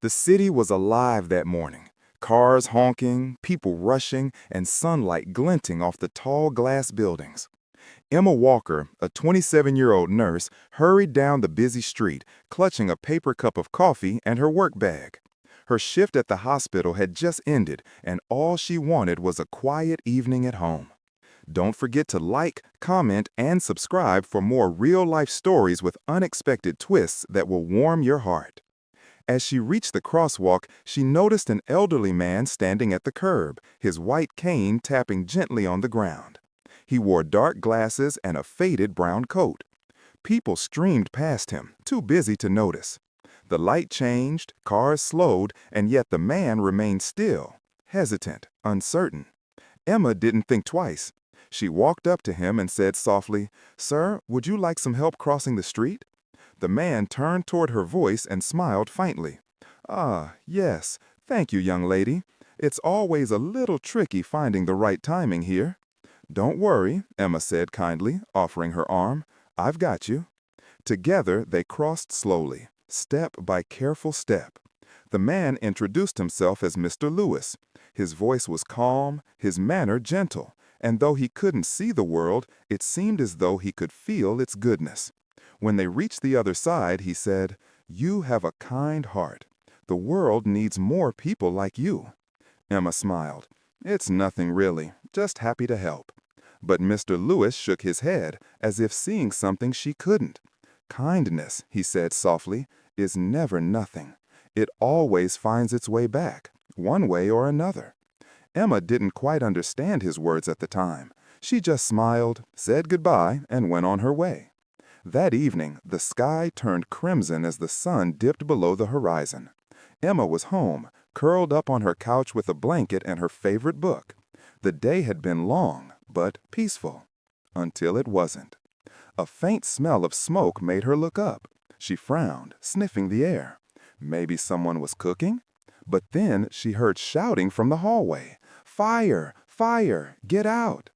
The city was alive that morning. Cars honking, people rushing, and sunlight glinting off the tall glass buildings. Emma Walker, a 27-year-old nurse, hurried down the busy street, clutching a paper cup of coffee and her work bag. Her shift at the hospital had just ended, and all she wanted was a quiet evening at home. Don't forget to like, comment, and subscribe for more real-life stories with unexpected twists that will warm your heart. As she reached the crosswalk, she noticed an elderly man standing at the curb, his white cane tapping gently on the ground. He wore dark glasses and a faded brown coat. People streamed past him, too busy to notice. The light changed, cars slowed, and yet the man remained still, hesitant, uncertain. Emma didn't think twice. She walked up to him and said softly, "Sir, would you like some help crossing the street?" The man turned toward her voice and smiled faintly. "Ah, yes. Thank you, young lady. It's always a little tricky finding the right timing here." "Don't worry," Emma said kindly, offering her arm. "I've got you." Together, they crossed slowly, step by careful step. The man introduced himself as Mr. Lewis. His voice was calm, his manner gentle, and though he couldn't see the world, it seemed as though he could feel its goodness. When they reached the other side, he said, "You have a kind heart. The world needs more people like you." Emma smiled. "It's nothing really, just happy to help." But Mr. Lewis shook his head, as if seeing something she couldn't. "Kindness," he said softly, "is never nothing. It always finds its way back, one way or another." Emma didn't quite understand his words at the time. She just smiled, said goodbye, and went on her way. That evening, the sky turned crimson as the sun dipped below the horizon. Emma was home, curled up on her couch with a blanket and her favorite book. The day had been long, but peaceful. Until it wasn't. A faint smell of smoke made her look up. She frowned, sniffing the air. Maybe someone was cooking? But then she heard shouting from the hallway. "Fire! Fire! Get out!"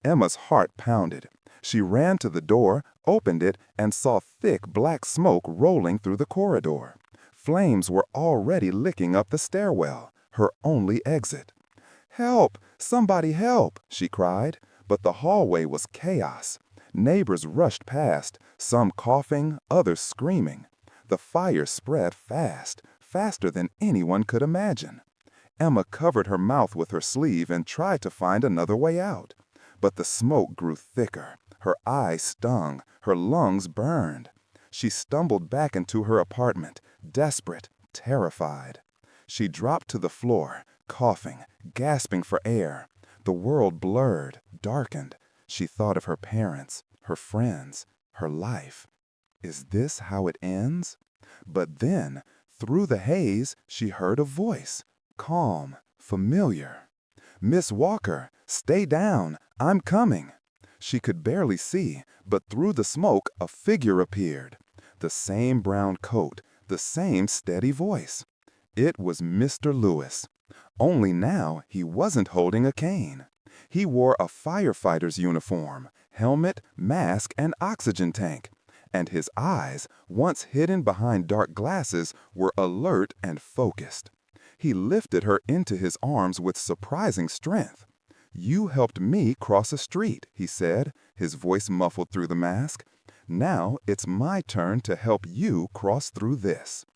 Emma's heart pounded. She ran to the door, opened it, and saw thick black smoke rolling through the corridor. Flames were already licking up the stairwell, her only exit. "Help! Somebody help!" she cried. But the hallway was chaos. Neighbors rushed past, some coughing, others screaming. The fire spread fast, faster than anyone could imagine. Emma covered her mouth with her sleeve and tried to find another way out. But the smoke grew thicker. Her eyes stung, her lungs burned. She stumbled back into her apartment, desperate, terrified. She dropped to the floor, coughing, gasping for air. The world blurred, darkened. She thought of her parents, her friends, her life. Is this how it ends? But then, through the haze, she heard a voice, calm, familiar. "Miss Walker, stay down. I'm coming." She could barely see, but through the smoke a figure appeared. The same brown coat, the same steady voice. It was Mr. Lewis. Only now he wasn't holding a cane. He wore a firefighter's uniform, helmet, mask, and oxygen tank. And his eyes, once hidden behind dark glasses, were alert and focused. He lifted her into his arms with surprising strength. "You helped me cross a street," he said, his voice muffled through the mask. "Now it's my turn to help you cross through this."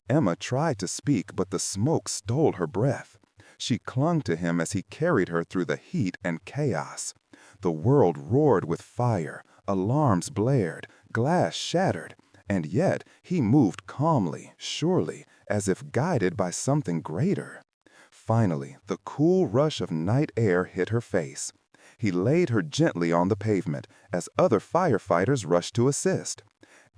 Emma tried to speak, but the smoke stole her breath. She clung to him as he carried her through the heat and chaos. The world roared with fire, alarms blared, glass shattered, and yet he moved calmly, surely, as if guided by something greater. Finally, the cool rush of night air hit her face. He laid her gently on the pavement as other firefighters rushed to assist.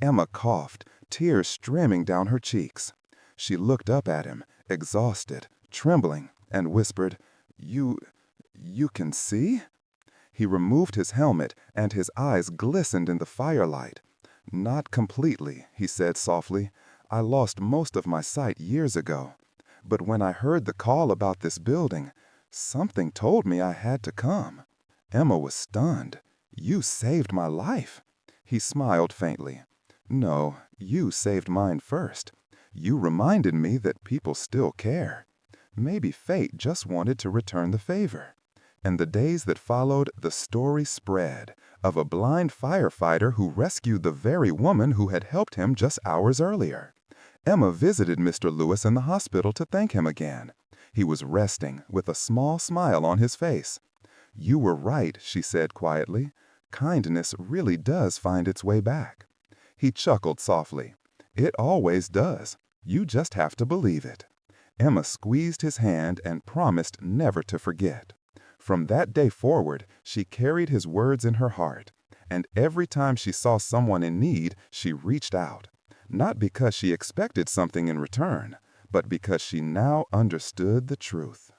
Emma coughed, tears streaming down her cheeks. She looked up at him, exhausted, trembling, and whispered, You can see?" He removed his helmet, and his eyes glistened in the firelight. "Not completely," he said softly. "I lost most of my sight years ago. But when I heard the call about this building, something told me I had to come." Emma was stunned. "You saved my life." He smiled faintly. "No, you saved mine first. You reminded me that people still care. Maybe fate just wanted to return the favor. And the days that followed, the story spread of a blind firefighter who rescued the very woman who had helped him just hours earlier. Emma visited Mr. Lewis in the hospital to thank him again. He was resting with a small smile on his face. "You were right," she said quietly. "Kindness really does find its way back." He chuckled softly. "It always does. You just have to believe it." Emma squeezed his hand and promised never to forget. From that day forward, she carried his words in her heart, and every time she saw someone in need, she reached out. Not because she expected something in return, but because she now understood the truth.